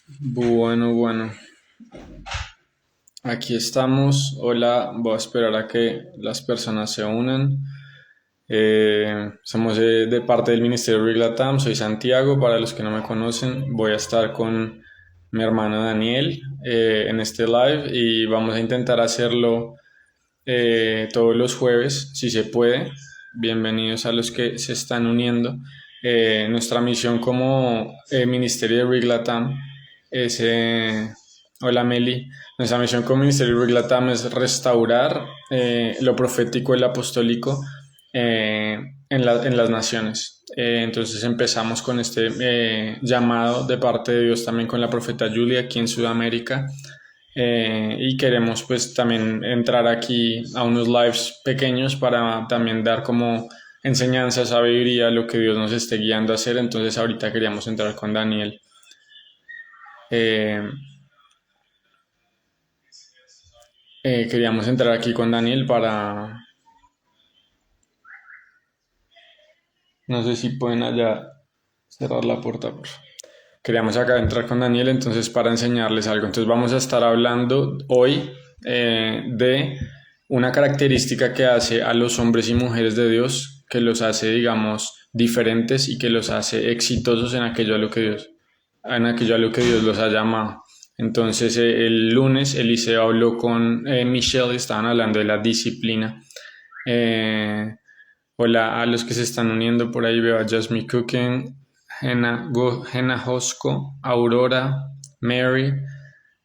Bueno, aquí estamos. Hola, voy a esperar a que las personas se unan. Somos de parte del Ministerio Big Latam. Soy Santiago, para los que no me conocen. Voy a estar con mi hermano Daniel en este live y vamos a intentar hacerlo todos los jueves, si se puede. Bienvenidos a los que se están uniendo. Nuestra misión como Ministerio de Big Latam es, hola Meli, nuestra misión como Ministerio de Big Latam es restaurar lo profético y lo apostólico en las naciones. Entonces empezamos con este llamado de parte de Dios también con la profeta Julia aquí en Sudamérica, y queremos pues también entrar aquí a unos lives pequeños para también dar como enseñanza, sabiduría, lo que Dios nos esté guiando a hacer. Entonces ahorita queríamos entrar con Daniel. Eh, Queríamos entrar aquí con Daniel para... No sé si pueden allá cerrar la puerta, por favor. Queríamos acá entrar con Daniel, entonces para enseñarles algo. Entonces vamos a estar hablando hoy de una característica que hace a los hombres y mujeres de Dios, que los hace, digamos, diferentes y que los hace exitosos en aquello a lo que Dios los ha llamado. Entonces el lunes Eliseo habló con Michelle y estaban hablando de la disciplina. Eh, Hola a los que se están uniendo por ahí, veo a Jasmine Cooking, Jenna Hosco, Aurora, Mary,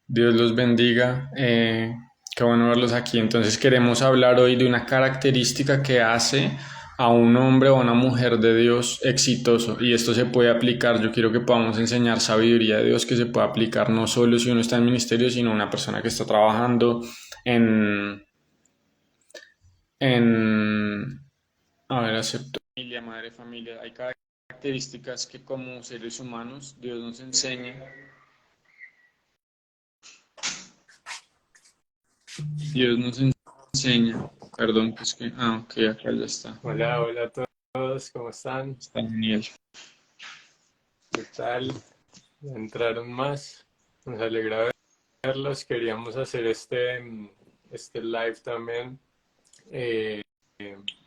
Dios los bendiga, qué bueno verlos aquí. Entonces queremos hablar hoy de una característica que hace a un hombre o a una mujer de Dios exitoso, y esto se puede aplicar. Yo quiero que podamos enseñar sabiduría de Dios que se puede aplicar no solo si uno está en ministerio, sino una persona que está trabajando en, en a ver, acepto familia, madre familia. Hay características que como seres humanos Dios nos enseña. Dios nos enseña. Perdón, que es que... Ah, ok, acá ya está. Hola, hola a todos, ¿cómo están? Está Daniel. ¿Qué tal? ¿Ya entraron más? Nos alegra verlos. Queríamos hacer este live también, eh,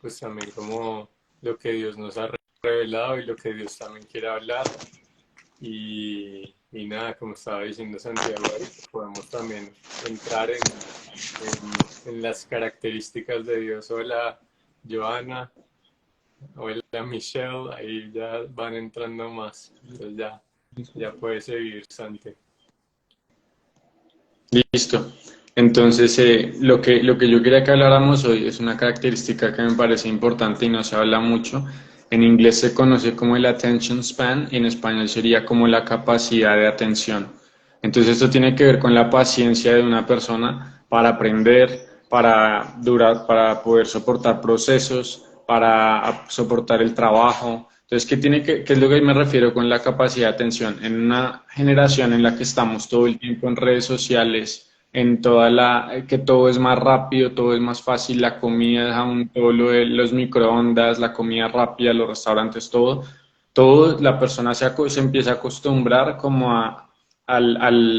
pues también como lo que Dios nos ha revelado y lo que Dios también quiere hablar. Y nada, como estaba diciendo Santiago, ahí podemos también entrar en las características de Dios. Hola, Joana. Hola Michelle, ahí ya van entrando más. Entonces ya puede seguir Santi. Listo. Entonces, lo que yo quería que habláramos hoy es una característica que me parece importante y no se habla mucho. En inglés se conoce como el attention span y en español sería como la capacidad de atención. Entonces, esto tiene que ver con la paciencia de una persona para aprender, para durar, para poder soportar procesos, para soportar el trabajo. Entonces, ¿qué es lo que me refiero con la capacidad de atención? En una generación en la que estamos todo el tiempo en redes sociales, que todo es más rápido, todo es más fácil, la comida, aún todo lo de los microondas, la comida rápida, los restaurantes, todo, la persona se empieza a acostumbrar como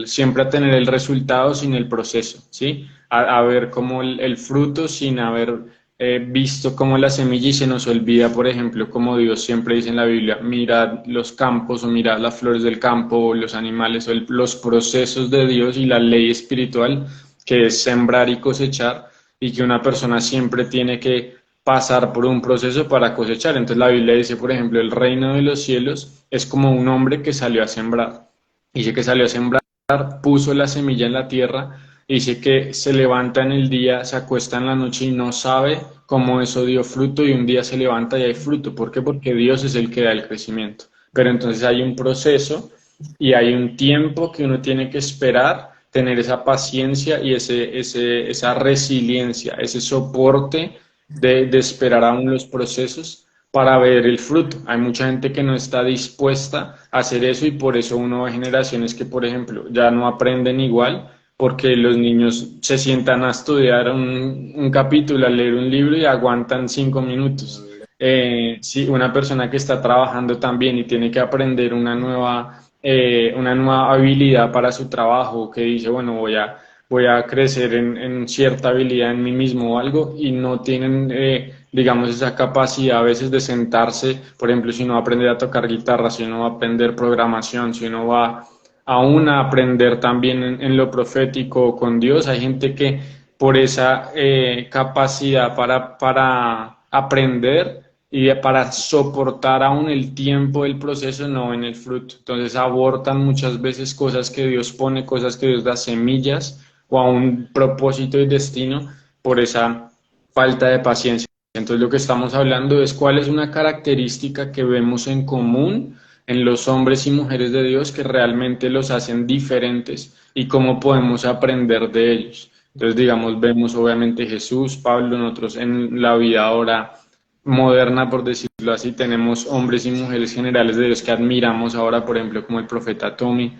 siempre a tener el resultado sin el proceso, ¿sí? A ver como el fruto sin haber visto como la semilla, y se nos olvida, por ejemplo, como Dios siempre dice en la Biblia: mirad los campos o mirad las flores del campo o los animales, o los procesos de Dios y la ley espiritual que es sembrar y cosechar, y que una persona siempre tiene que pasar por un proceso para cosechar. Entonces la Biblia dice, por ejemplo, el reino de los cielos es como un hombre que salió a sembrar. Dice que salió a sembrar, puso la semilla en la tierra, dice que se levanta en el día, se acuesta en la noche y no sabe cómo eso dio fruto, y un día se levanta y hay fruto. ¿Por qué? Porque Dios es el que da el crecimiento. Pero entonces hay un proceso y hay un tiempo que uno tiene que esperar, tener esa paciencia y esa resiliencia, ese soporte de esperar aún los procesos para ver el fruto. Hay mucha gente que no está dispuesta a hacer eso, y por eso uno ve generaciones que, por ejemplo, ya no aprenden igual, porque los niños se sientan a estudiar un capítulo, a leer un libro y aguantan 5 minutos. Si una persona que está trabajando también y tiene que aprender una nueva una nueva habilidad para su trabajo, que dice, bueno, voy a crecer en cierta habilidad en mí mismo o algo, y no tienen, digamos, esa capacidad a veces de sentarse, por ejemplo, si uno va a aprender a tocar guitarra, si uno va a aprender programación, si uno va aún a aprender también en lo profético con Dios, hay gente que por esa capacidad para aprender y para soportar aún el tiempo del proceso no ven el fruto. Entonces abortan muchas veces cosas que Dios pone, cosas que Dios da semillas o a un propósito y destino por esa falta de paciencia. Entonces lo que estamos hablando es cuál es una característica que vemos en común en los hombres y mujeres de Dios que realmente los hacen diferentes y cómo podemos aprender de ellos. Entonces, digamos, vemos obviamente Jesús, Pablo, nosotros en la vida ahora moderna, por decirlo así, tenemos hombres y mujeres generales de Dios que admiramos ahora, por ejemplo, como el profeta Tommy,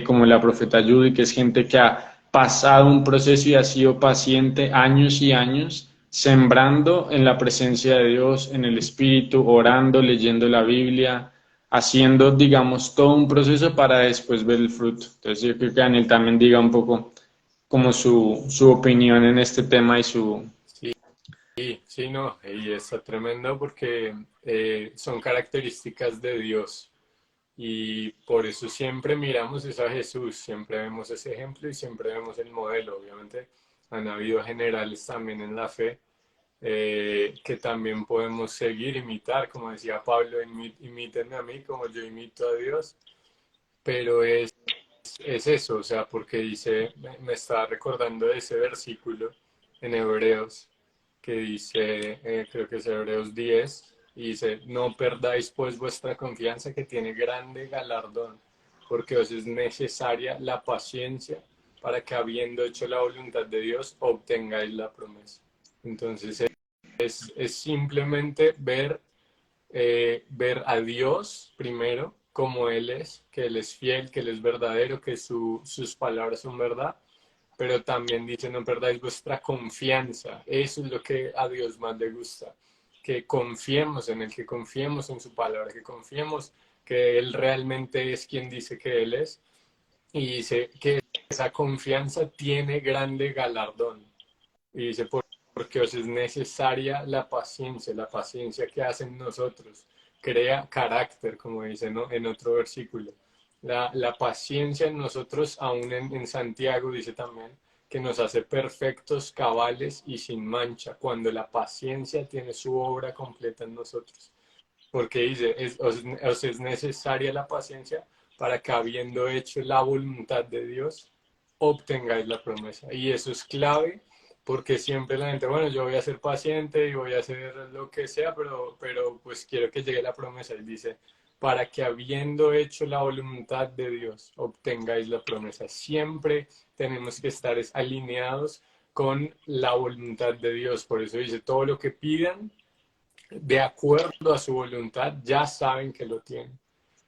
como la profeta Judy, que es gente que ha pasado un proceso y ha sido paciente años y años, sembrando en la presencia de Dios, en el Espíritu, orando, leyendo la Biblia, haciendo, digamos, todo un proceso para después ver el fruto. Entonces, yo creo que Daniel también diga un poco como su opinión en este tema y su... Sí, sí, no, y está tremendo porque son características de Dios. Y por eso siempre miramos es a Jesús, siempre vemos ese ejemplo y siempre vemos el modelo. Obviamente han habido generales también en la fe que también podemos seguir, imitar, como decía Pablo, imítenme a mí como yo imito a Dios, pero es eso, o sea, porque dice, me estaba recordando de ese versículo en Hebreos, que dice, creo que es Hebreos 10, y dice, no perdáis pues vuestra confianza que tiene grande galardón, porque os es necesaria la paciencia para que habiendo hecho la voluntad de Dios, obtengáis la promesa. Entonces es simplemente ver a Dios primero como Él es, que Él es fiel, que Él es verdadero, que sus palabras son verdad, pero también dice, no perdáis vuestra confianza. Eso es lo que a Dios más le gusta, que confiemos en Él, que confiemos en su palabra, que confiemos que Él realmente es quien dice que Él es, y dice que esa confianza tiene grande galardón. Y dice, porque os es necesaria la paciencia que hacen nosotros, crea carácter, como dice, ¿no? En otro versículo. La paciencia en nosotros, aún en Santiago, dice también, que nos hace perfectos, cabales y sin mancha, cuando la paciencia tiene su obra completa en nosotros. Porque dice, os es necesaria la paciencia para que habiendo hecho la voluntad de Dios, obtengáis la promesa. Y eso es clave porque siempre la gente, bueno, yo voy a ser paciente y voy a hacer lo que sea, pero pues quiero que llegue la promesa. Y dice, para que habiendo hecho la voluntad de Dios, obtengáis la promesa. Siempre tenemos que estar alineados con la voluntad de Dios. Por eso dice, todo lo que pidan de acuerdo a su voluntad, ya saben que lo tienen.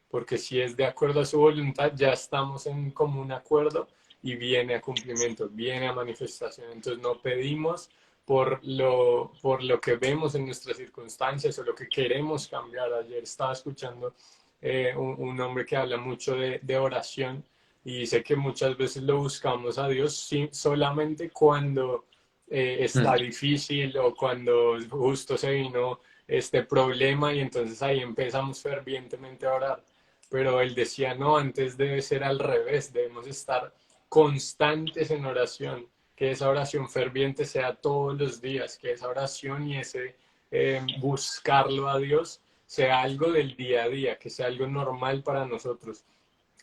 Porque si es de acuerdo a su voluntad, ya estamos en común acuerdo y viene a cumplimiento, viene a manifestación. Entonces no pedimos por lo que vemos en nuestras circunstancias o lo que queremos cambiar. Ayer estaba escuchando un hombre que habla mucho de oración y dice que muchas veces lo buscamos a Dios solamente cuando está Mm. difícil o cuando justo se vino este problema y entonces ahí empezamos fervientemente a orar. Pero él decía, no, antes debe ser al revés, debemos estar constantes en oración, que esa oración ferviente sea todos los días, que esa oración y ese buscarlo a Dios sea algo del día a día, que sea algo normal para nosotros.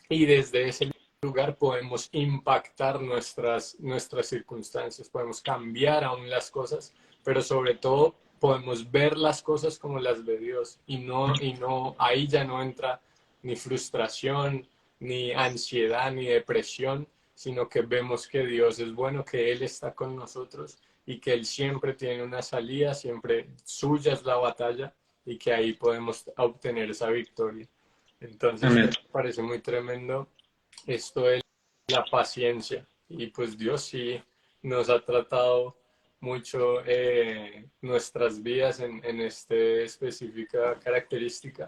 Y desde ese lugar podemos impactar nuestras circunstancias, podemos cambiar aún las cosas, pero sobre todo podemos ver las cosas como las ve Dios y no, ahí ya no entra ni frustración, ni ansiedad, ni depresión, sino que vemos que Dios es bueno, que Él está con nosotros y que Él siempre tiene una salida, siempre suya es la batalla y que ahí podemos obtener esa victoria. Entonces Amén. me parece muy tremendo esto de la paciencia. Y pues Dios sí nos ha tratado mucho nuestras vidas en esta específica característica.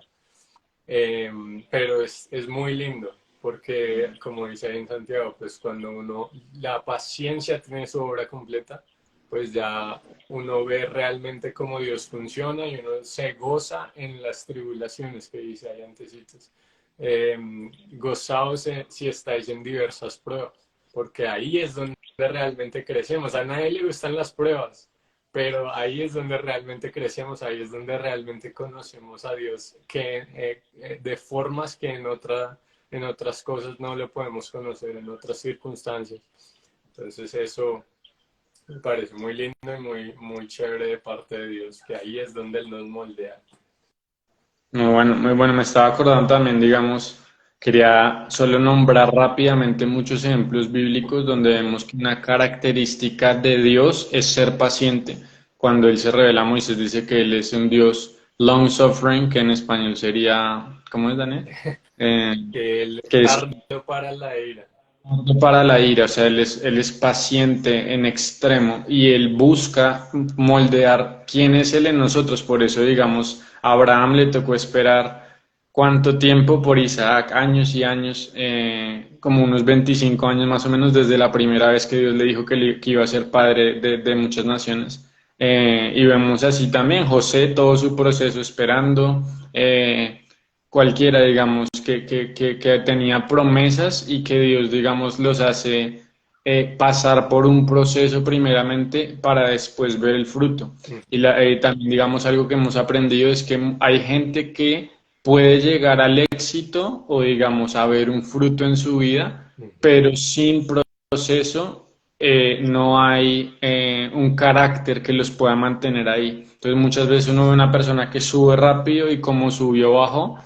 Pero es muy lindo. porque como dice ahí en Santiago, pues cuando uno, la paciencia tiene su obra completa, pues ya uno ve realmente cómo Dios funciona y uno se goza en las tribulaciones que dice ahí antecitos. Eh, Gozaos si estáis en diversas pruebas, porque ahí es donde realmente crecemos. A nadie le gustan las pruebas, pero ahí es donde realmente crecemos, ahí es donde realmente conocemos a Dios, que de formas que en otras cosas no lo podemos conocer, en otras circunstancias. Entonces eso me parece muy lindo y muy chévere de parte de Dios, que ahí es donde Él nos moldea. Muy bueno, muy bueno. Me estaba acordando también, digamos, quería solo nombrar rápidamente muchos ejemplos bíblicos donde vemos que una característica de Dios es ser paciente. Cuando Él se revela a Moisés, dice que Él es un Dios long suffering, que en español sería, ¿cómo es, Daniel? Eh, Que Él es que es tardo para la ira. tardo para la ira, o sea, él es paciente en extremo y él busca moldear quién es él en nosotros. Por eso, digamos, a Abraham le tocó esperar cuánto tiempo por Isaac, años y años, como unos 25 años más o menos desde la primera vez que Dios le dijo que iba a ser padre de muchas naciones. Y vemos así también José, todo su proceso esperando. Cualquiera, digamos, que tenía promesas y que Dios, digamos, los hace pasar por un proceso primeramente para después ver el fruto. Y también, digamos, algo que hemos aprendido es que hay gente que puede llegar al éxito o, digamos, a ver un fruto en su vida, pero sin proceso no hay un carácter que los pueda mantener ahí. Entonces, muchas veces uno ve una persona que sube rápido y como subió bajo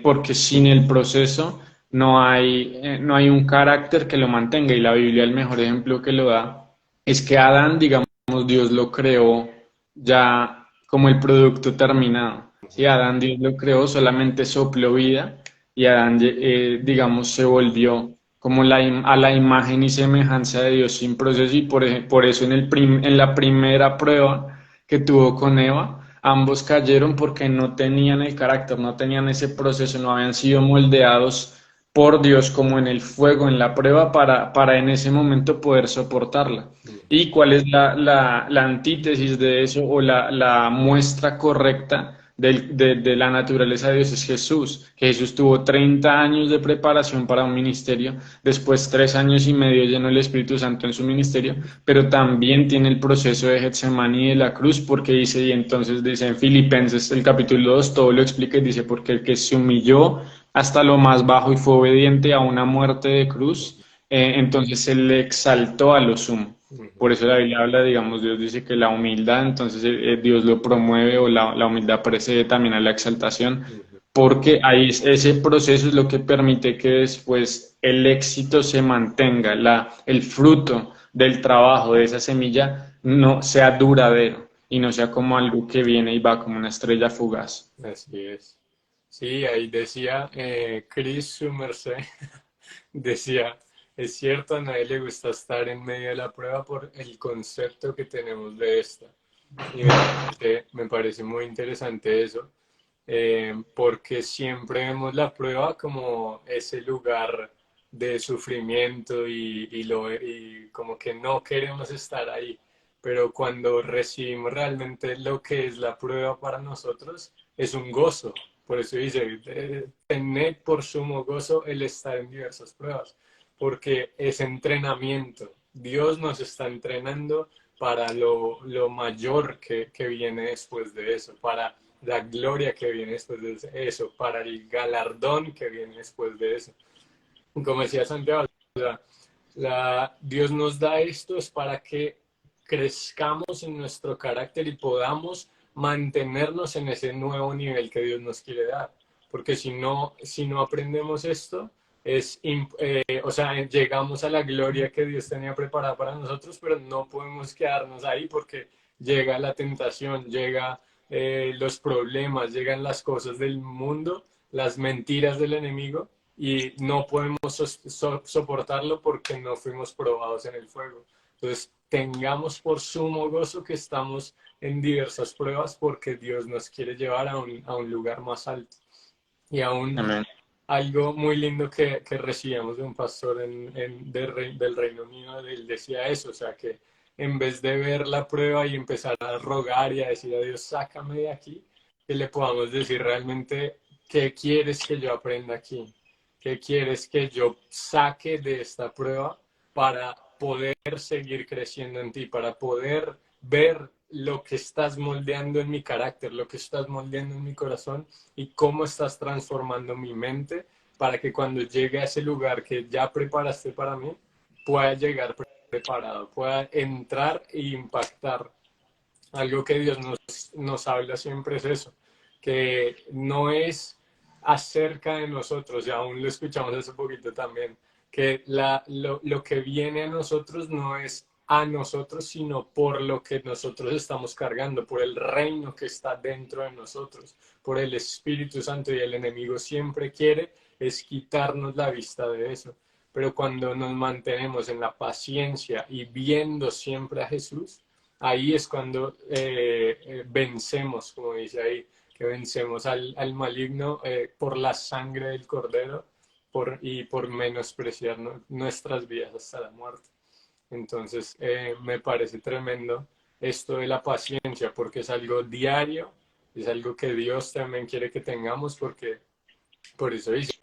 porque sin el proceso no hay un carácter que lo mantenga y la Biblia el mejor ejemplo que lo da es que Adán, digamos, Dios lo creó ya como el producto terminado. Si Adán Dios lo creó, solamente sopló vida y Adán, digamos, se volvió como a la imagen y semejanza de Dios sin proceso y por eso en la primera prueba que tuvo con Eva, ambos cayeron porque no tenían el carácter, no tenían ese proceso, no habían sido moldeados por Dios como en el fuego, en la prueba, para en ese momento poder soportarla. ¿Y cuál es la antítesis de eso o la muestra correcta de la naturaleza de Dios? Es Jesús, que Jesús tuvo 30 años de preparación para un ministerio, después 3 años y medio llenó el Espíritu Santo en su ministerio, pero también tiene el proceso de Getsemaní y de la cruz, porque dice, y entonces dice en Filipenses el capítulo 2 todo lo explica y dice, porque el que se humilló hasta lo más bajo y fue obediente a una muerte de cruz, entonces él le exaltó a lo sumo. Por eso la Biblia habla, digamos, Dios dice que la humildad, entonces Dios lo promueve o la humildad precede también a la exaltación, porque ahí ese proceso es lo que permite que después el éxito se mantenga, el fruto del trabajo de esa semilla no sea duradero y no sea como algo que viene y va como una estrella fugaz. Así es. Sí, ahí decía Chris Summersey, decía, es cierto, a nadie le gusta estar en medio de la prueba por el concepto que tenemos de esta. Y me parece muy interesante eso, porque siempre vemos la prueba como ese lugar de sufrimiento y como que no queremos estar ahí. Pero cuando recibimos realmente lo que es la prueba para nosotros, es un gozo. Por eso dice, tened por sumo gozo el estar en diversas pruebas, porque es entrenamiento. Dios nos está entrenando para lo mayor que viene después de eso, para la gloria que viene después de eso, para el galardón que viene después de eso. Como decía Santiago, Dios nos da estos para que crezcamos en nuestro carácter y podamos mantenernos en ese nuevo nivel que Dios nos quiere dar. Porque si no aprendemos esto, o sea, llegamos a la gloria que Dios tenía preparada para nosotros, pero no podemos quedarnos ahí porque llega la tentación, llega los problemas, llegan las cosas del mundo, las mentiras del enemigo y no podemos soportarlo porque no fuimos probados en el fuego. Entonces, tengamos por sumo gozo que estamos en diversas pruebas porque Dios nos quiere llevar a un lugar más alto. Y aún Amén. algo muy lindo que recibíamos de un pastor del Reino Unido. Él decía eso, o sea, que en vez de ver la prueba y empezar a rogar y a decir a Dios, sácame de aquí, que le podamos decir realmente, ¿qué quieres que yo aprenda aquí? ¿Qué quieres que yo saque de esta prueba para poder seguir creciendo en ti, para poder ver lo que estás moldeando en mi carácter, lo que estás moldeando en mi corazón y cómo estás transformando mi mente para que cuando llegue a ese lugar que ya preparaste para mí, pueda llegar preparado, pueda entrar e impactar? Algo que Dios nos habla siempre es eso, que no es acerca de nosotros, y aún lo escuchamos hace poquito también, que lo que viene a nosotros no es a nosotros, sino por lo que nosotros estamos cargando, por el reino que está dentro de nosotros, por el Espíritu Santo, y el enemigo siempre quiere es quitarnos la vista de eso. Pero cuando nos mantenemos en la paciencia y viendo siempre a Jesús, ahí es cuando vencemos, como dice ahí, que vencemos al maligno por la sangre del Cordero y por menospreciar nuestras vidas hasta la muerte. Entonces, me parece tremendo esto de la paciencia, porque es algo diario, es algo que Dios también quiere que tengamos, porque por eso dice,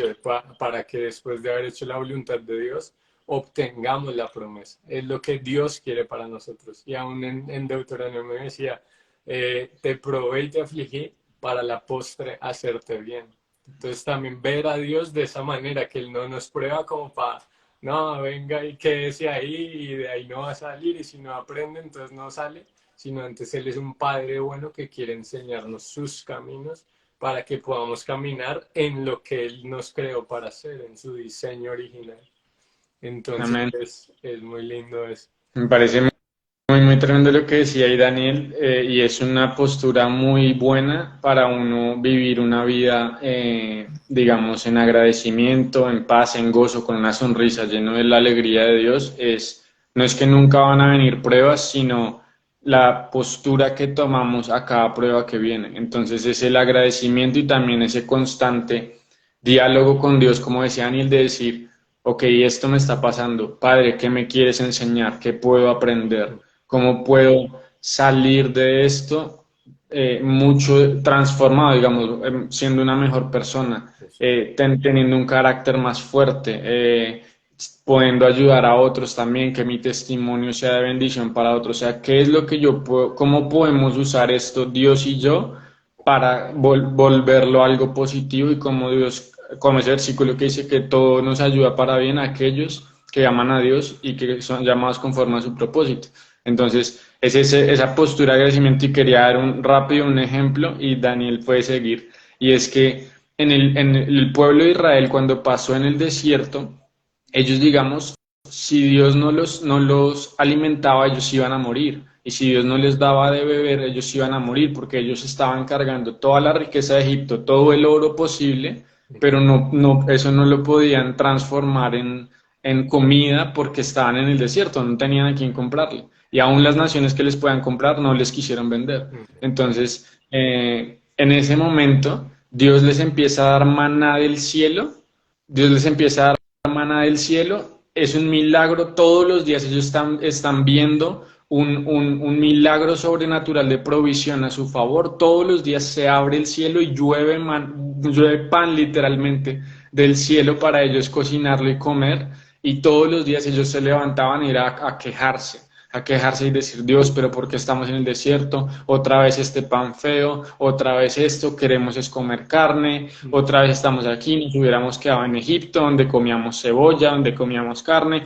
para que después de haber hecho la voluntad de Dios, obtengamos la promesa. Es lo que Dios quiere para nosotros. Y aún en Deuteronomio me decía, te probé y te afligí para la postre hacerte bien. Entonces también ver a Dios de esa manera, que Él no nos prueba como para, no, venga y quédese ahí y de ahí no va a salir, y si no aprende entonces no sale, sino antes Él es un Padre bueno que quiere enseñarnos sus caminos para que podamos caminar en lo que Él nos creó para hacer, en su diseño original. Entonces Amén. es muy lindo eso. Me parece muy tremendo lo que decía ahí Daniel, y es una postura muy buena para uno vivir una vida, digamos, en agradecimiento, en paz, en gozo, con una sonrisa, lleno de la alegría de Dios. No es que nunca van a venir pruebas, sino la postura que tomamos a cada prueba que viene. Entonces es el agradecimiento y también ese constante diálogo con Dios, como decía Daniel, de decir, ok, esto me está pasando, Padre, ¿qué me quieres enseñar? ¿Qué puedo aprender? ¿Cómo puedo salir de esto mucho transformado, digamos, siendo una mejor persona, teniendo un carácter más fuerte, pudiendo ayudar a otros también, que mi testimonio sea de bendición para otros? O sea, ¿qué es lo que yo puedo, cómo podemos usar esto, Dios y yo, para volverlo algo positivo? Y como Dios, como ese versículo que dice que todo nos ayuda para bien a aquellos que aman a Dios y que son llamados conforme a su propósito. Entonces, esa postura de agradecimiento, y quería dar un ejemplo, y Daniel puede seguir, y es que en el pueblo de Israel, cuando pasó en el desierto, ellos, digamos, si Dios no los alimentaba, ellos iban a morir. Y si Dios no les daba de beber, ellos iban a morir, porque ellos estaban cargando toda la riqueza de Egipto, todo el oro posible, pero eso no lo podían transformar en comida porque estaban en el desierto, no tenían a quién comprarle. Y aún las naciones que les puedan comprar no les quisieron vender. Entonces, en ese momento, Dios les empieza a dar maná del cielo, Dios les empieza a dar maná del cielo. Es un milagro, todos los días ellos están viendo un milagro sobrenatural de provisión a su favor. Todos los días se abre el cielo y llueve pan literalmente del cielo para ellos cocinarlo y comer. Y todos los días ellos se levantaban y era a quejarse y decir, Dios, pero ¿por qué estamos en el desierto? Otra vez este pan feo, otra vez esto, queremos es comer carne, otra vez estamos aquí, nos hubiéramos quedado en Egipto, donde comíamos cebolla, donde comíamos carne,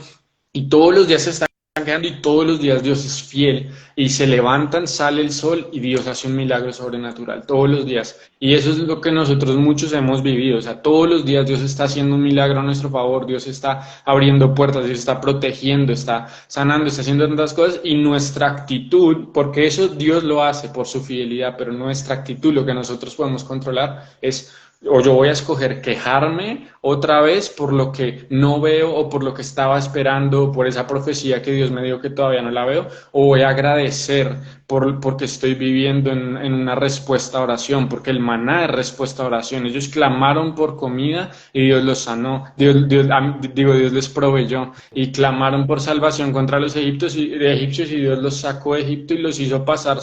y todos los días se están quedando, y todos los días Dios es fiel, y se levantan, sale el sol y Dios hace un milagro sobrenatural, todos los días. Y eso es lo que nosotros muchos hemos vivido. O sea, todos los días Dios está haciendo un milagro a nuestro favor, Dios está abriendo puertas, Dios está protegiendo, está sanando, está haciendo tantas cosas, y nuestra actitud, porque eso Dios lo hace por su fidelidad, pero nuestra actitud, lo que nosotros podemos controlar es o yo voy a escoger quejarme otra vez por lo que no veo o por lo que estaba esperando, o por esa profecía que Dios me dio que todavía no la veo, o voy a agradecer porque estoy viviendo en una respuesta a oración, porque el maná es respuesta a oración. Ellos clamaron por comida y Dios los sanó, Dios les proveyó, y clamaron por salvación contra los egipcios y Dios los sacó de Egipto y los hizo pasar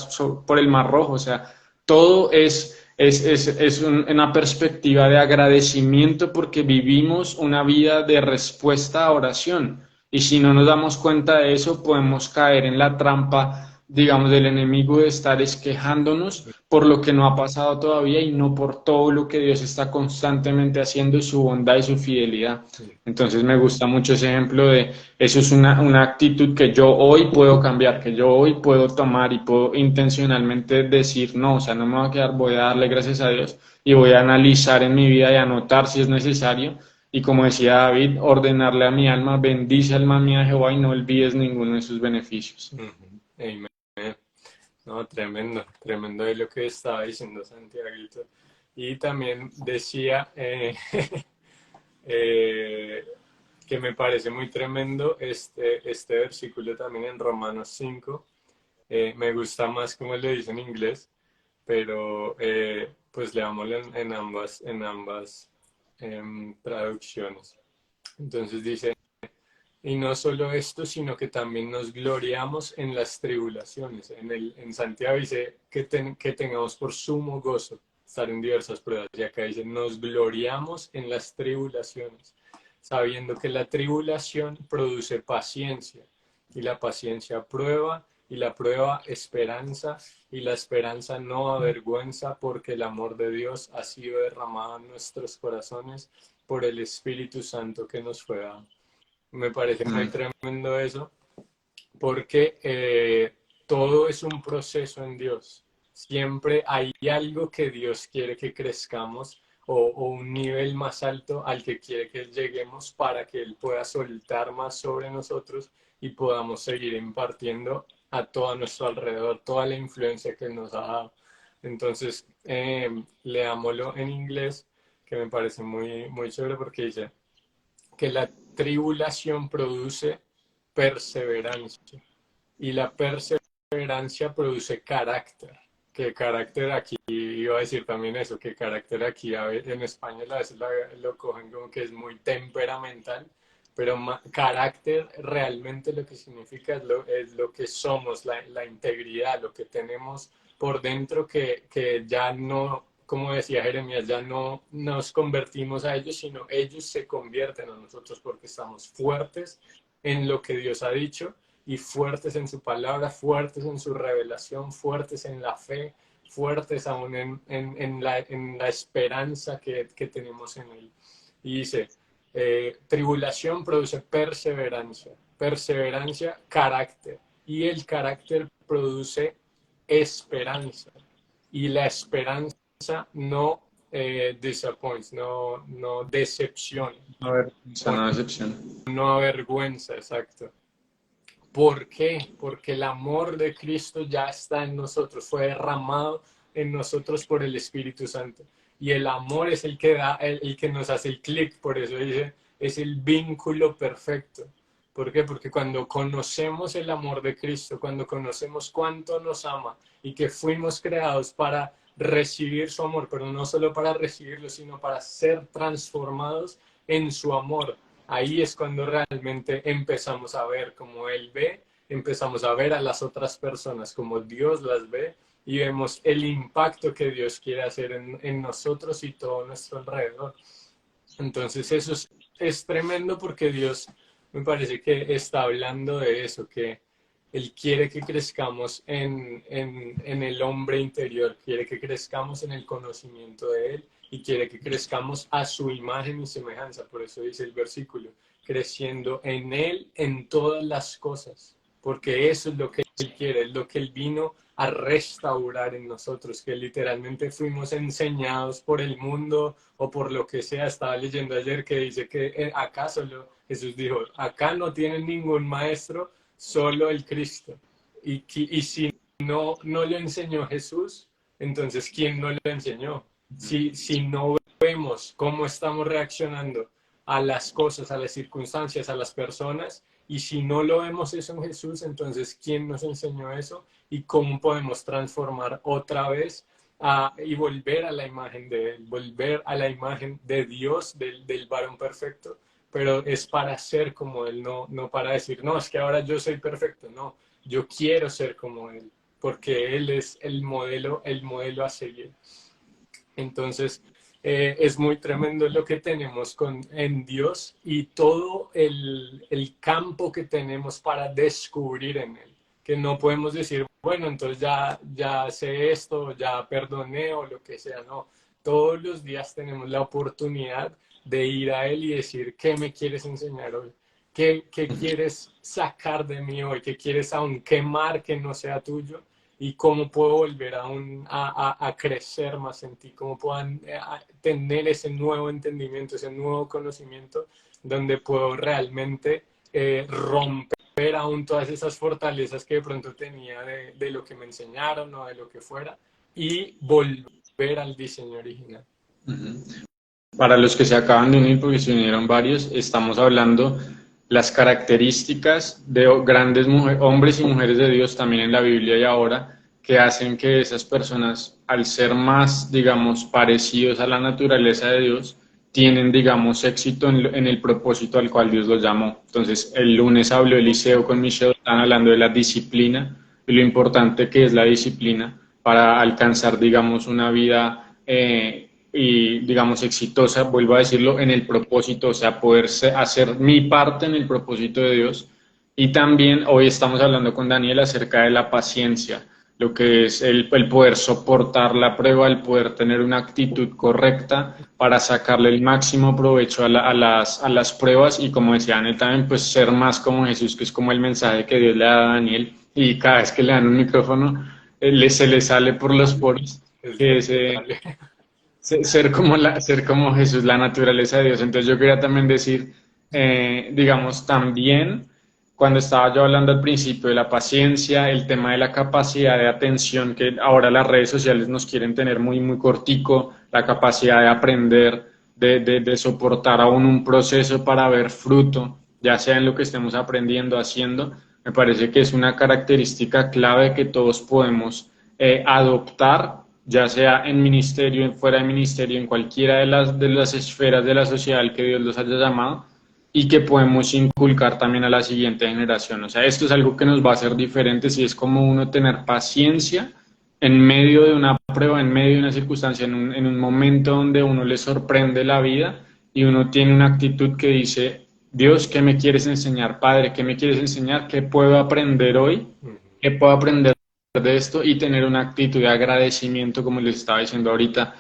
por el Mar Rojo. O sea, todo una perspectiva de agradecimiento porque vivimos una vida de respuesta a oración. Y si no nos damos cuenta de eso, podemos caer en la trampa, digamos, del enemigo de estar quejándonos por lo que no ha pasado todavía y no por todo lo que Dios está constantemente haciendo y su bondad y su fidelidad. Entonces me gusta mucho ese ejemplo de eso es una actitud que yo hoy puedo cambiar, que yo hoy puedo tomar y puedo intencionalmente decir no, o sea, no me voy a quedar, voy a darle gracias a Dios y voy a analizar en mi vida y anotar si es necesario. Y como decía David, ordenarle a mi alma, bendice alma mía Jehová y no olvides ninguno de sus beneficios. Amen. No, tremendo, tremendo de lo que estaba diciendo Santiago. Y también decía que me parece muy tremendo este versículo también en Romanos 5. Me gusta más como lo dice en inglés, pero pues leámoslo en ambas traducciones. Entonces dice, y no solo esto, sino que también nos gloriamos en las tribulaciones. En Santiago dice que tengamos por sumo gozo estar en diversas pruebas. Y acá dice, nos gloriamos en las tribulaciones, sabiendo que la tribulación produce paciencia, y la paciencia prueba, y la prueba esperanza, y la esperanza no avergüenza, porque el amor de Dios ha sido derramado en nuestros corazones por el Espíritu Santo que nos fue dado. Me parece muy tremendo eso, porque todo es un proceso en Dios. Siempre hay algo que Dios quiere que crezcamos o un nivel más alto al que quiere que lleguemos para que Él pueda soltar más sobre nosotros y podamos seguir impartiendo a todo nuestro alrededor, toda la influencia que Él nos ha dado. Entonces, leámoslo en inglés, que me parece muy, muy chévere porque dice que la tribulación produce perseverancia y la perseverancia produce carácter. Que carácter aquí, iba a decir también eso, que carácter aquí en español a veces lo cogen como que es muy temperamental, pero carácter realmente lo que significa es lo que somos, la integridad, lo que tenemos por dentro que ya no, como decía Jeremías, ya no nos convertimos a ellos, sino ellos se convierten a nosotros porque estamos fuertes en lo que Dios ha dicho y fuertes en su palabra, fuertes en su revelación, fuertes en la fe, fuertes aún en la esperanza que tenemos en Él. Y dice, tribulación produce perseverancia, perseverancia, carácter, y el carácter produce esperanza, y la esperanza no disappoints, no decepciona. A ver, sana decepción. No avergüenza, exacto. ¿Por qué? Porque el amor de Cristo ya está en nosotros, fue derramado en nosotros por el Espíritu Santo. Y el amor es el que da, el que nos hace el clic, por eso dice, es el vínculo perfecto. ¿Por qué? Porque cuando conocemos el amor de Cristo, cuando conocemos cuánto nos ama y que fuimos creados para recibir su amor, pero no solo para recibirlo, sino para ser transformados en su amor. Ahí es cuando realmente empezamos a ver como Él ve, empezamos a ver a las otras personas como Dios las ve y vemos el impacto que Dios quiere hacer en nosotros y todo nuestro alrededor. Entonces eso es tremendo porque Dios me parece que está hablando de eso, que Él quiere que crezcamos en el hombre interior, quiere que crezcamos en el conocimiento de Él y quiere que crezcamos a su imagen y semejanza. Por eso dice el versículo, creciendo en Él en todas las cosas, porque eso es lo que Él quiere, es lo que Él vino a restaurar en nosotros, que literalmente fuimos enseñados por el mundo o por lo que sea. Estaba leyendo ayer que dice que acá solo, Jesús dijo, acá no tienen ningún maestro, solo el Cristo. Y si no lo enseñó Jesús, entonces ¿quién no lo enseñó? Si no vemos cómo estamos reaccionando a las cosas, a las circunstancias, a las personas, y si no lo vemos eso en Jesús, entonces ¿quién nos enseñó eso? ¿Y cómo podemos transformar otra vez y volver a la imagen de Él, volver a la imagen de Dios, del varón perfecto? Pero es para ser como Él, no para decir, no, es que ahora yo soy perfecto, no, yo quiero ser como Él, porque Él es el modelo a seguir. Entonces, es muy tremendo lo que tenemos en Dios y todo el campo que tenemos para descubrir en Él. Que no podemos decir, bueno, entonces ya sé esto, ya perdoné o lo que sea, no. Todos los días tenemos la oportunidad de ir a Él y decir, ¿qué me quieres enseñar hoy? ¿Qué quieres sacar de mí hoy? ¿Qué quieres aún quemar que no sea tuyo? ¿Y cómo puedo volver a crecer más en ti? ¿Cómo puedo tener ese nuevo entendimiento, ese nuevo conocimiento, donde puedo realmente romper aún todas esas fortalezas que de pronto tenía de lo que me enseñaron o de lo que fuera, y volver al diseño original? Para los que se acaban de unir, porque se unieron varios, estamos hablando las características de grandes hombres y mujeres de Dios también en la Biblia y ahora, que hacen que esas personas, al ser más, digamos, parecidos a la naturaleza de Dios, tienen, digamos, éxito en el propósito al cual Dios los llamó. Entonces, el lunes habló Eliseo con Michelle, están hablando de la disciplina y lo importante que es la disciplina para alcanzar, digamos, una vida y, digamos, exitosa, vuelvo a decirlo, en el propósito, o sea, poder hacer mi parte en el propósito de Dios. Y también hoy estamos hablando con Daniel acerca de la paciencia, lo que es el poder soportar la prueba, el poder tener una actitud correcta para sacarle el máximo provecho a las pruebas y, como decía Daniel también, pues ser más como Jesús, que es como el mensaje que Dios le da a Daniel, y cada vez que le dan un micrófono, se le sale por los poros, que es ser como Jesús, la naturaleza de Dios. Entonces yo quería también decir, digamos, también cuando estaba yo hablando al principio de la paciencia, el tema de la capacidad de atención, que ahora las redes sociales nos quieren tener muy, muy cortico, la capacidad de aprender, de soportar aún un proceso para ver fruto, ya sea en lo que estemos aprendiendo, haciendo, me parece que es una característica clave que todos podemos adoptar, ya sea en ministerio, fuera de ministerio, en cualquiera de las esferas de la sociedad al que Dios los haya llamado, y que podemos inculcar también a la siguiente generación. O sea, esto es algo que nos va a hacer diferentes y es como uno tener paciencia en medio de una prueba, en medio de una circunstancia, en un momento donde uno le sorprende la vida y uno tiene una actitud que dice, Dios, ¿qué me quieres enseñar? Padre, ¿qué me quieres enseñar? ¿Qué puedo aprender hoy? ¿Qué puedo aprender de esto? Y tener una actitud de agradecimiento, como les estaba diciendo ahorita,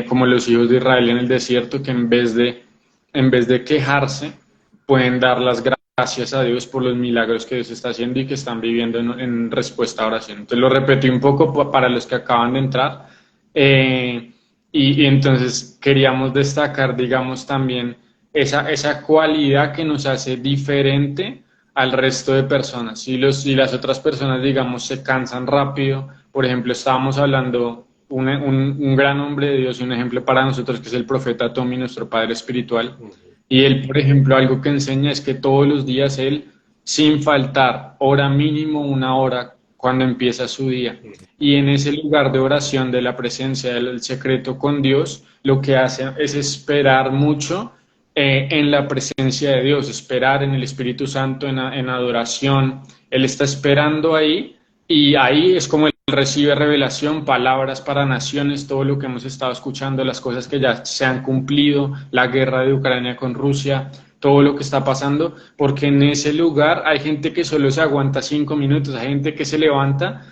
como los hijos de Israel en el desierto, que en vez de quejarse, pueden dar las gracias a Dios por los milagros que Dios está haciendo y que están viviendo en respuesta a oración. Entonces lo repetí un poco para los que acaban de entrar, y entonces queríamos destacar, digamos, también esa cualidad que nos hace diferente al resto de personas. Si las otras personas, digamos, se cansan rápido, por ejemplo, estábamos hablando, un gran hombre de Dios y un ejemplo para nosotros que es el profeta Tommy, nuestro padre espiritual, y él, por ejemplo, algo que enseña es que todos los días él, sin faltar, ora mínimo una hora cuando empieza su día. Y en ese lugar de oración, de la presencia del secreto con Dios, lo que hace es esperar mucho en la presencia de Dios, esperar en el Espíritu Santo, en adoración. Él está esperando ahí y ahí es como él recibe revelación, palabras para naciones, todo lo que hemos estado escuchando, las cosas que ya se han cumplido, la guerra de Ucrania con Rusia, todo lo que está pasando, porque en ese lugar hay gente que solo se aguanta 5 minutos, hay gente que se levanta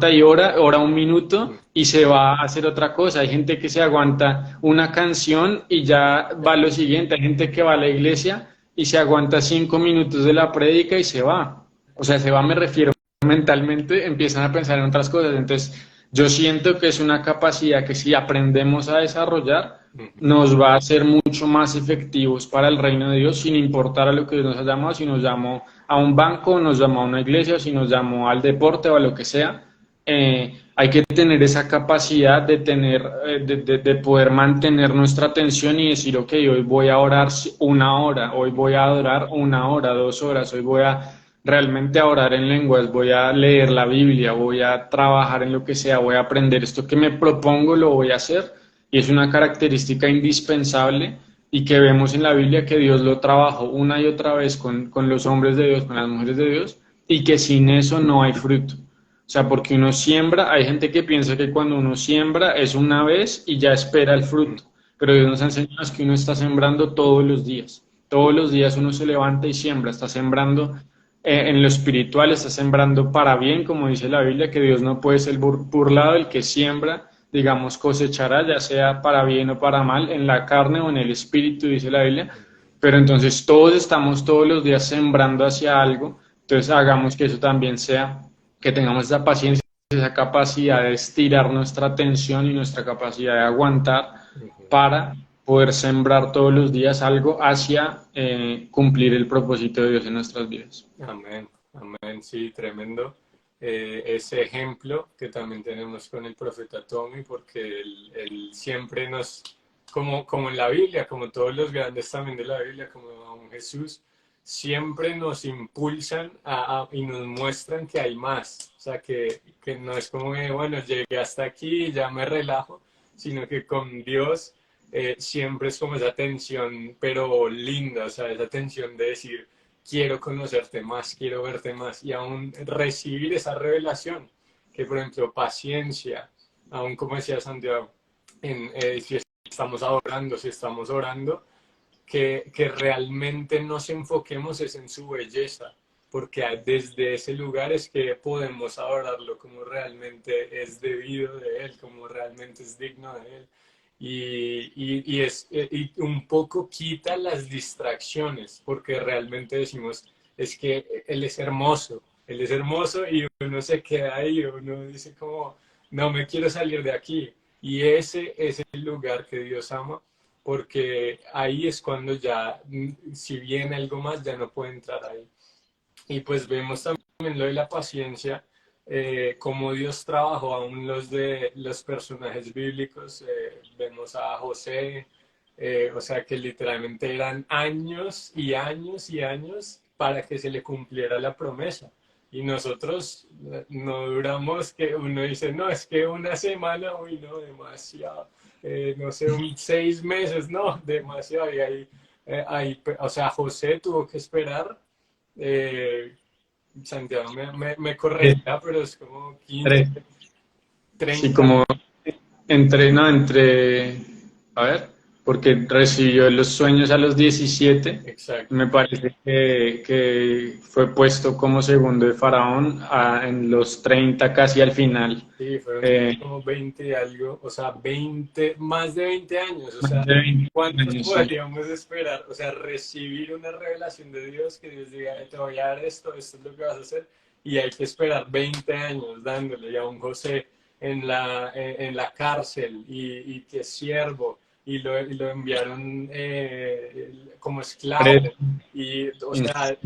y ora un minuto y se va a hacer otra cosa, hay gente que se aguanta una canción y ya va a lo siguiente, hay gente que va a la iglesia y se aguanta 5 minutos de la prédica y se va. O sea, se va, me refiero, mentalmente empiezan a pensar en otras cosas. Entonces, yo siento que es una capacidad que si aprendemos a desarrollar, nos va a hacer mucho más efectivos para el reino de Dios, sin importar a lo que Dios nos ha llamado, si nos llamó a un banco, nos llamó a una iglesia, si nos llamó al deporte o a lo que sea, hay que tener esa capacidad de tener, de poder mantener nuestra atención y decir, ok, hoy voy a orar 1 hora, hoy voy a adorar 1 hora, 2 horas, hoy voy a realmente a orar en lenguas, voy a leer la Biblia, voy a trabajar en lo que sea, voy a aprender esto que me propongo, lo voy a hacer. Y es una característica indispensable y que vemos en la Biblia que Dios lo trabajó una y otra vez con los hombres de Dios, con las mujeres de Dios, y que sin eso no hay fruto. O sea, porque uno siembra, hay gente que piensa que cuando uno siembra es una vez y ya espera el fruto, pero Dios nos ha enseñado es que uno está sembrando todos los días. Todos los días uno se levanta y siembra, está sembrando en lo espiritual, está sembrando para bien, como dice la Biblia, que Dios no puede ser burlado, el que siembra, digamos, cosechará, ya sea para bien o para mal, en la carne o en el espíritu, dice la Biblia. Pero entonces todos estamos todos los días sembrando hacia algo, entonces hagamos que eso también sea que tengamos esa paciencia, esa capacidad de estirar nuestra atención y nuestra capacidad de aguantar Ujú. para poder sembrar todos los días algo hacia cumplir el propósito de Dios en nuestras vidas. Amén, amén, sí, tremendo. Ese ejemplo que también tenemos con el profeta Tommy, porque él siempre nos, como en la Biblia, como todos los grandes también de la Biblia, como aún Jesús, siempre nos impulsan y nos muestran que hay más. O sea, que no es como que, bueno, llegué hasta aquí y ya me relajo, sino que con Dios siempre es como esa tensión, pero linda, o sea, esa tensión de decir quiero conocerte más, quiero verte más y aún recibir esa revelación, que por ejemplo paciencia, aún como decía Santiago, si estamos adorando, si estamos orando, que realmente nos enfoquemos es en su belleza, porque desde ese lugar es que podemos adorarlo como realmente es debido de Él, como realmente es digno de Él. Y un poco quita las distracciones, porque realmente decimos, es que Él es hermoso y uno se queda ahí, uno dice como, no me quiero salir de aquí. Y ese es el lugar que Dios ama porque ahí es cuando ya, si viene algo más, ya no puede entrar ahí. Y pues vemos también lo de la paciencia, cómo Dios trabajó aún los de los personajes bíblicos, vemos a José, o sea que literalmente eran años y años y años para que se le cumpliera la promesa. Y nosotros no duramos que uno dice, no, es que una semana, uy, no, demasiado. No sé, 6 meses, no, demasiado. Y o sea, José tuvo que esperar eh, Santiago me corregirá, pero es como 15, Sí, 30. como entre, no, entre, a ver, porque recibió los sueños a los 17, Exacto. me parece que fue puesto como segundo de Faraón en los 30 casi al final. Sí, fueron Eh, como 20 y algo, o sea, 20, más de 20 años, o más sea, de 20 ¿cuántos años, sí. podríamos esperar? O sea, recibir una revelación de Dios que Dios diga, te voy a dar esto es lo que vas a hacer, y hay que esperar 20 años dándole y a un José en la cárcel y que es siervo, y lo enviaron como esclavo. Preso. Y, o sea,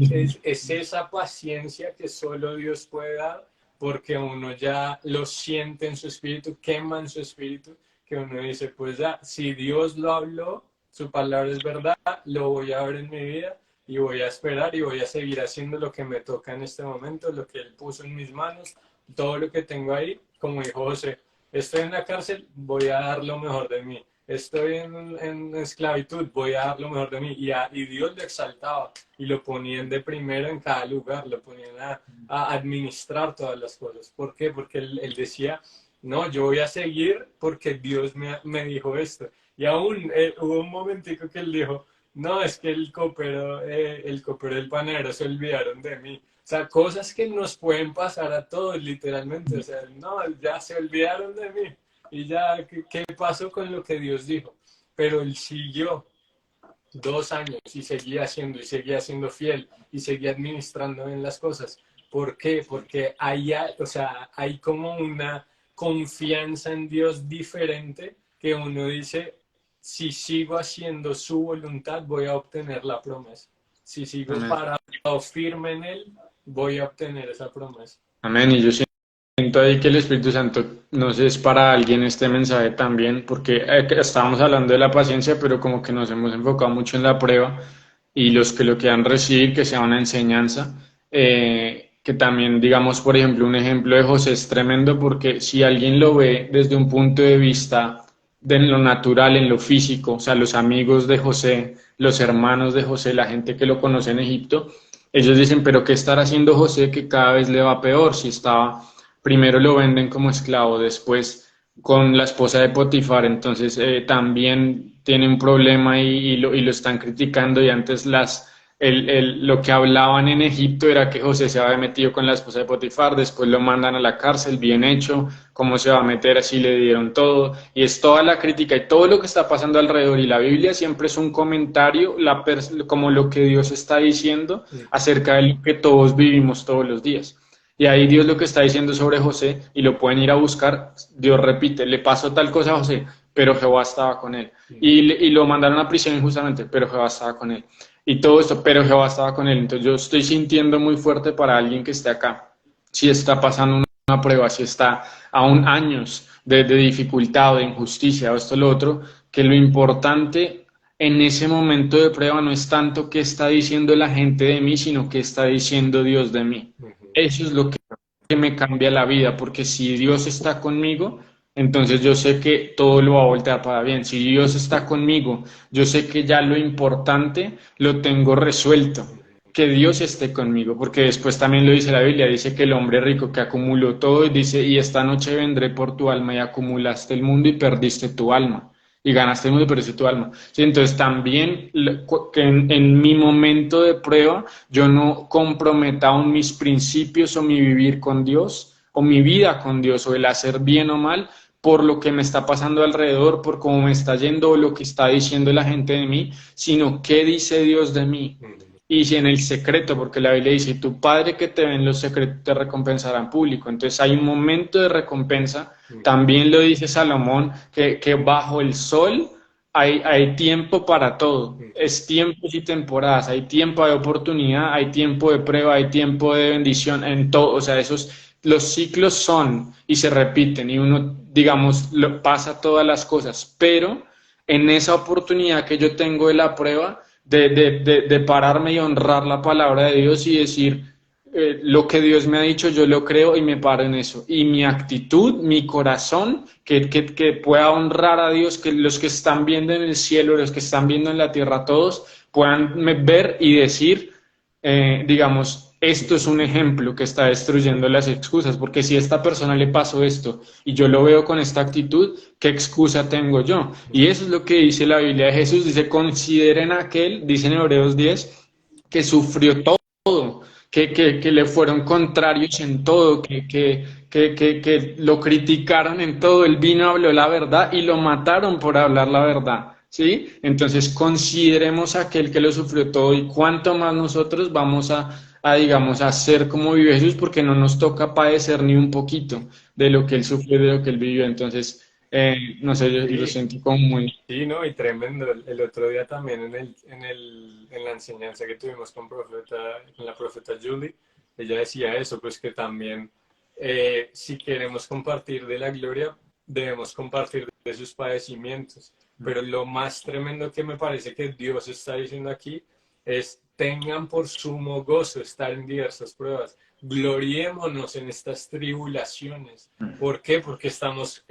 es esa paciencia que solo Dios puede dar porque uno ya lo siente en su espíritu, quema en su espíritu, que uno dice, pues ya, si Dios lo habló, su palabra es verdad, lo voy a ver en mi vida y voy a esperar y voy a seguir haciendo lo que me toca en este momento, lo que Él puso en mis manos, todo lo que tengo ahí, como dijo José, estoy en la cárcel, voy a dar lo mejor de mí. Estoy en esclavitud, voy a dar lo mejor de mí. Y Dios lo exaltaba y lo ponían de primero en cada lugar, lo ponían a administrar todas las cosas. ¿Por qué? Porque él decía, no, yo voy a seguir porque Dios me dijo esto. Y aún hubo un momentico que él dijo, no, es que el copero del panadero se olvidaron de mí. O sea, cosas que nos pueden pasar a todos, literalmente. O sea, no, ya se olvidaron de mí. Y ya, ¿qué pasó con lo que Dios dijo? Pero él siguió 2 años y seguía siendo fiel y seguía administrando bien las cosas. ¿Por qué? Porque o sea, hay como una confianza en Dios diferente que uno dice, si sigo haciendo su voluntad, voy a obtener la promesa. Si sigo Amén. parado firme en Él, voy a obtener esa promesa. Amén. Y yo Siento ahí que el Espíritu Santo, no sé, es para alguien este mensaje también, porque que estábamos hablando de la paciencia, pero como que nos hemos enfocado mucho en la prueba y los que lo quieran recibir, que sea una enseñanza, que también, digamos, por ejemplo, un ejemplo de José es tremendo porque si alguien lo ve desde un punto de vista de lo natural, en lo físico, o sea, los amigos de José, los hermanos de José, la gente que lo conoce en Egipto, ellos dicen, pero ¿qué estará haciendo José que cada vez le va peor? Si estaba, primero lo venden como esclavo, después con la esposa de Potifar, entonces también tiene un problema y lo están criticando y antes lo que hablaban en Egipto era que José se había metido con la esposa de Potifar, después lo mandan a la cárcel, bien hecho, cómo se va a meter, así le dieron todo, y es toda la crítica y todo lo que está pasando alrededor, y la Biblia siempre es un comentario, como lo que Dios está diciendo acerca de lo que todos vivimos todos los días. Y ahí Dios lo que está diciendo sobre José, y lo pueden ir a buscar, Dios repite, le pasó tal cosa a José, pero Jehová estaba con él. Y lo mandaron a prisión injustamente, pero Jehová estaba con él. Y todo esto, pero Jehová estaba con él. Entonces yo estoy sintiendo muy fuerte para alguien que esté acá. Si está pasando una prueba, si está aún años de dificultad o de injusticia o esto o lo otro, que lo importante en ese momento de prueba no es tanto qué está diciendo la gente de mí, sino qué está diciendo Dios de mí. Eso es lo que me cambia la vida, porque si Dios está conmigo, entonces yo sé que todo lo va a voltear para bien. Si Dios está conmigo, yo sé que ya lo importante lo tengo resuelto, que Dios esté conmigo, porque después también lo dice la Biblia, dice que el hombre rico que acumuló todo, y dice, y esta noche vendré por tu alma y acumulaste el mundo y perdiste tu alma. Y ganaste el mundo y perdiste tu alma. Sí, entonces también que en mi momento de prueba yo no comprometa aún mis principios o mi vivir con Dios o mi vida con Dios o el hacer bien o mal por lo que me está pasando alrededor, por cómo me está yendo o lo que está diciendo la gente de mí, sino qué dice Dios de mí. Y si en el secreto, porque la Biblia dice, tu Padre que te ve en los secretos te recompensará en público. Entonces hay un momento de recompensa. También lo dice Salomón, que bajo el sol hay tiempo para todo. Es tiempos y temporadas. Hay tiempo de oportunidad, hay tiempo de prueba, hay tiempo de bendición en todo. O sea, los ciclos son y se repiten y uno, digamos, pasa todas las cosas. Pero en esa oportunidad que yo tengo de la prueba, de pararme y honrar la palabra de Dios y decir, lo que Dios me ha dicho, yo lo creo y me paro en eso. Y mi actitud, mi corazón, que pueda honrar a Dios, que los que están viendo en el cielo, los que están viendo en la tierra, todos puedan ver y decir, digamos, esto es un ejemplo que está destruyendo las excusas, porque si a esta persona le pasó esto y yo lo veo con esta actitud, ¿qué excusa tengo yo? Y eso es lo que dice la Biblia de Jesús, dice, consideren a aquel, dice en Hebreos 10, que sufrió todo, que le fueron contrarios en todo, que lo criticaron en todo, él vino, habló la verdad y lo mataron por hablar la verdad. ¿Sí? Entonces consideremos a aquel que lo sufrió todo y cuánto más nosotros vamos digamos, a ser como vive Jesús porque no nos toca padecer ni un poquito de lo que él sufrió, de lo que él vivió. Entonces, no sé, yo lo Sí, sentí como muy... sí, ¿no? Y tremendo. El otro día también en la enseñanza que tuvimos con la profeta Julie, ella decía eso, pues que también si queremos compartir de la gloria, debemos compartir de sus padecimientos. Pero lo más tremendo que me parece que Dios está diciendo aquí es tengan por sumo gozo estar en diversas pruebas. Gloriémonos en estas tribulaciones. ¿Por qué? Porque estamos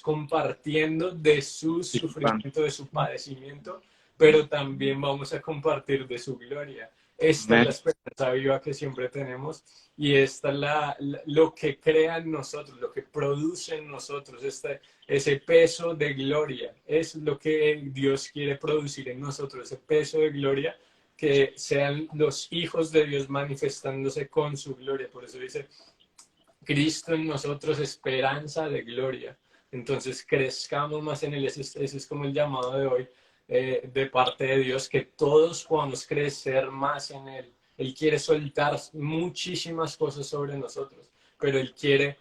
compartiendo de su sufrimiento, de su padecimiento, pero también vamos a compartir de su gloria. Esta es la esperanza viva que siempre tenemos y esta es lo que crea en nosotros, lo que produce en nosotros, ese peso de gloria. Es lo que Dios quiere producir en nosotros, ese peso de gloria, que sean los hijos de Dios manifestándose con su gloria. Por eso dice, Cristo en nosotros, esperanza de gloria. Entonces crezcamos más en Él. Ese es como el llamado de hoy de parte de Dios, que todos podamos crecer más en Él. Él quiere soltar muchísimas cosas sobre nosotros, pero Él quiere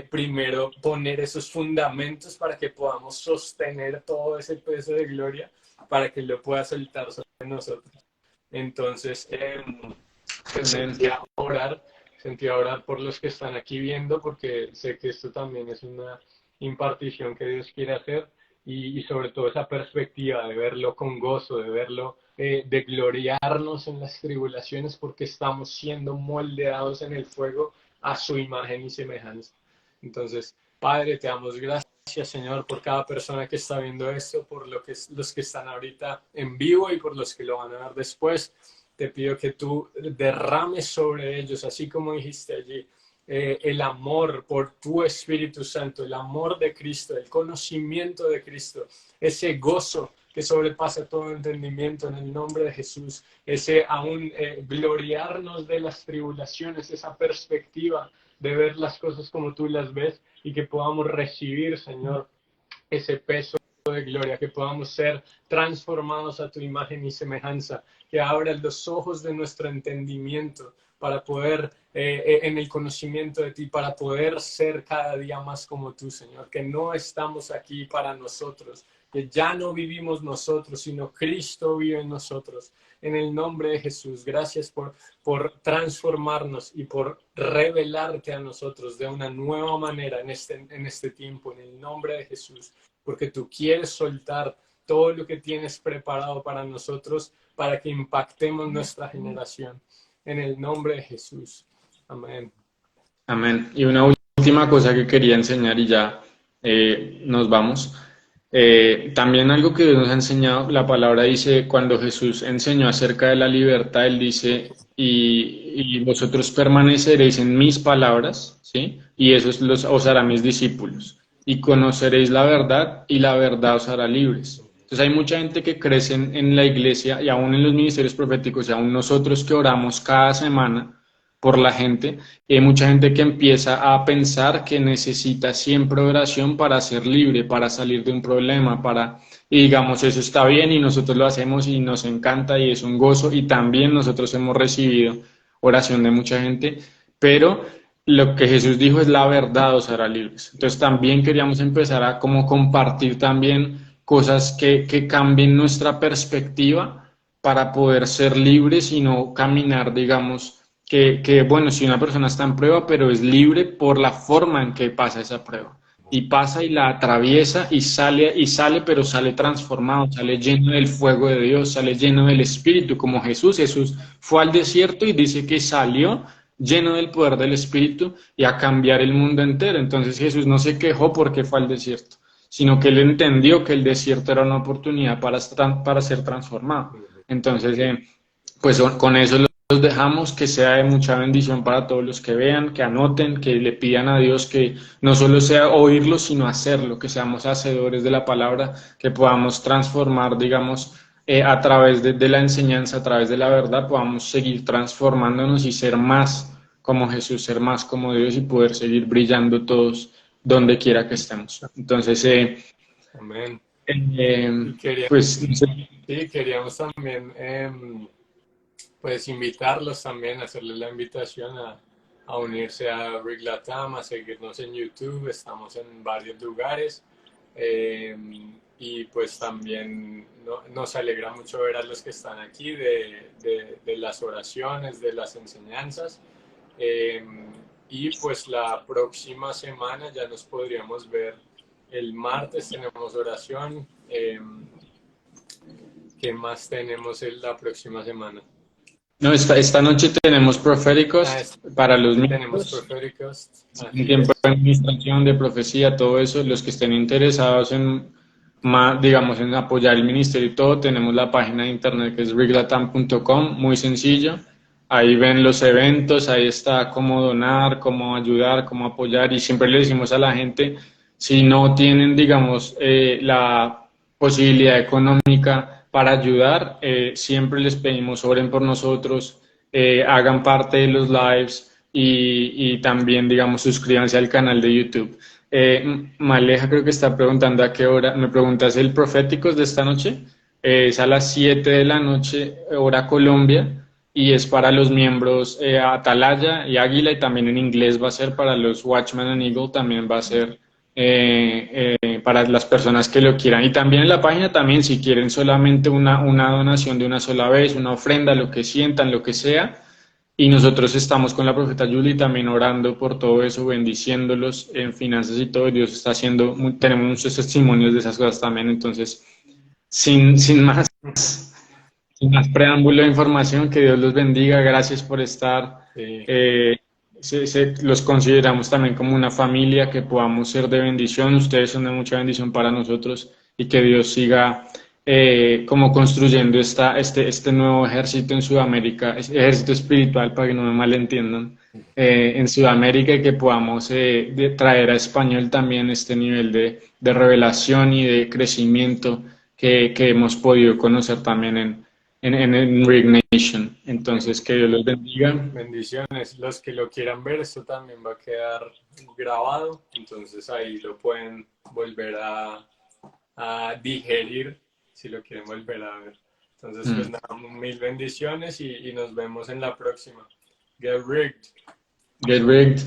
primero poner esos fundamentos para que podamos sostener todo ese peso de gloria, para que Él lo pueda soltar sobre nosotros. Entonces, pues Amén. decía orar sentí orar por los que están aquí viendo, porque sé que esto también es una impartición que Dios quiere hacer, y sobre todo esa perspectiva de verlo con gozo, de verlo, de gloriarnos en las tribulaciones porque estamos siendo moldeados en el fuego a su imagen y semejanza. Entonces, Padre, te damos gracias, Señor, por cada persona que está viendo esto, por los que están ahorita en vivo y por los que lo van a ver después. Te pido que tú derrames sobre ellos, así como dijiste allí, el amor por tu Espíritu Santo, el amor de Cristo, el conocimiento de Cristo, ese gozo que sobrepasa todo entendimiento en el nombre de Jesús, ese aún gloriarnos de las tribulaciones, esa perspectiva de ver las cosas como tú las ves, y que podamos recibir, Señor, ese peso de gloria, que podamos ser transformados a tu imagen y semejanza, que abras los ojos de nuestro entendimiento para poder, en el conocimiento de ti, para poder ser cada día más como tú, Señor, que no estamos aquí para nosotros, que ya no vivimos nosotros, sino Cristo vive en nosotros. En el nombre de Jesús, gracias por transformarnos y por revelarte a nosotros de una nueva manera en este tiempo, en el nombre de Jesús, porque tú quieres soltar todo lo que tienes preparado para nosotros, para que impactemos nuestra generación. En el nombre de Jesús. Amén. Amén. Y una última cosa que quería enseñar y ya nos vamos. También algo que Dios nos ha enseñado, la palabra dice, cuando Jesús enseñó acerca de la libertad, Él dice, y vosotros permaneceréis en mis palabras, ¿sí? Y eso os hará mis discípulos. Y conoceréis la verdad, y la verdad os hará libres. Entonces hay mucha gente que crece en la iglesia, y aún en los ministerios proféticos, y aún nosotros que oramos cada semana por la gente, y hay mucha gente que empieza a pensar que necesita siempre oración para ser libre, para salir de un problema, y digamos, eso está bien y nosotros lo hacemos y nos encanta y es un gozo, y también nosotros hemos recibido oración de mucha gente, pero lo que Jesús dijo es la verdad os hará libres. Entonces también queríamos empezar a como compartir también cosas que cambien nuestra perspectiva para poder ser libres y no caminar, digamos, bueno, si una persona está en prueba, pero es libre por la forma en que pasa esa prueba. Y pasa y la atraviesa y sale, pero sale transformado, sale lleno del fuego de Dios, sale lleno del Espíritu, como Jesús. Jesús fue al desierto y dice que salió lleno del poder del Espíritu y a cambiar el mundo entero. Entonces Jesús no se quejó porque fue al desierto, sino que él entendió que el desierto era una oportunidad para ser transformado. Entonces, pues con eso los dejamos, que sea de mucha bendición para todos los que vean, que anoten, que le pidan a Dios que no solo sea oírlo, sino hacerlo, que seamos hacedores de la palabra, que podamos transformar, digamos, a través de la enseñanza, a través de la verdad, podamos seguir transformándonos y ser más como Jesús, ser más como Dios y poder seguir brillando todos donde quiera que estemos. Entonces, Amén. Pues, no sé. Sí, queríamos también pues invitarlos también, hacerles la invitación a unirse a Rick Latam, a seguirnos en YouTube, estamos en varios lugares, y pues también nos alegra mucho ver a los que están aquí de las oraciones, de las enseñanzas, y pues la próxima semana ya nos podríamos ver. El martes tenemos oración. ¿Qué más tenemos en la próxima semana? No, esta noche tenemos proféticos para los tenemos miembros. proféticos. Un tiempo de administración, de profecía, todo eso. Los que estén interesados en más, digamos, en apoyar el ministerio y todo, tenemos la página de internet que es riglatam.com, muy sencillo. Ahí ven los eventos, ahí está cómo donar, cómo ayudar, cómo apoyar. Y siempre le decimos a la gente, si no tienen, digamos, la posibilidad económica para ayudar, siempre les pedimos oren por nosotros, hagan parte de los lives y también, digamos, suscríbanse al canal de YouTube. Maleja creo que está preguntando a qué hora, me preguntas el Proféticos de esta noche, es a las 7 de la noche, hora Colombia, y es para los miembros Atalaya y Águila, y también en inglés va a ser para los Watchman and Eagle, también va a ser para las personas que lo quieran. Y también en la página también, si quieren solamente una donación de una sola vez, una ofrenda, lo que sientan, lo que sea, Y nosotros estamos con la profeta Julie también orando por todo eso, bendiciéndolos en finanzas y todo. Dios está haciendo, tenemos muchos testimonios de esas cosas también. Entonces, sin más preámbulo de información, que Dios los bendiga. Gracias por estar. Sí, Eh, los consideramos también como una familia, que podamos ser de bendición. Ustedes son de mucha bendición para nosotros y que Dios siga como construyendo este nuevo ejército en Sudamérica, ejército espiritual, para que no me malentiendan, en Sudamérica, y que podamos traer a español también este nivel de revelación y de crecimiento que hemos podido conocer también en Rig Nation. Entonces, que Dios los bendiga. bendiciones. Los que lo quieran ver, esto también va a quedar grabado, entonces ahí lo pueden volver a digerir si lo quieren volver a ver. Entonces, pues Mm. nada, mil bendiciones y nos vemos en la próxima. Get rigged. Get rigged.